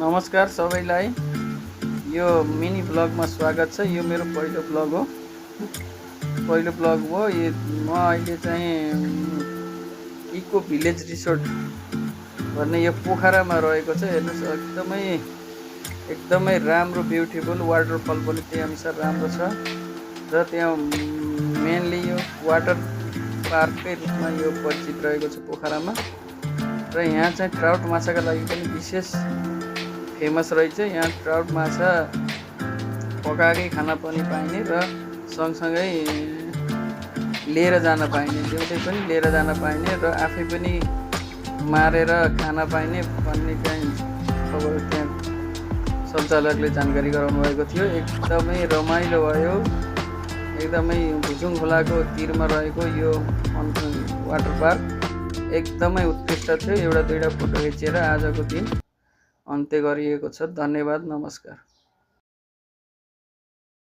नमस्कार सबैलाई। यो मिनी ब्लगमा स्वागत छ। यो मेरो पहिलो ब्लग हो। म अहिले चाहिँ इको भिलेज रिसोर्ट भन्ने यो पोखरामा रहेको छ। हेर्नुहोस्, एकदमै राम्रो ब्युटिफुल वाटरफल पनि त्यही अनुसार राम्रो छ र त्यहाँ मेनली यो वाटर पार्ककै रूपमा यो परिचित रहेको छ पोखरामा। र यहाँ चाहिँ ट्राउट माछाका लागि पनि विशेष फेमस रहेछ। यहाँ ट्राउट माछा पकाएकै खाना पनि पाइने र सँगसँगै लिएर जान पाइने, जिउँदै पनि लिएर जान पाइने र आफै पनि मारेर खान पाइने भन्ने चाहिँ खबर त्यहाँ सञ्चालकले जानकारी गराउनु भएको थियो। एकदमै रमाइलो भयो। एकदमै भुजुङ खोलाको तिरमा रहेको यो वाटर पार्क एकदमै उत्कृष्ट थियो। एउटा दुईवटा फोटो खिचेर आजको दिन अन्त्य गरिएको छ। धन्यवाद, नमस्कार।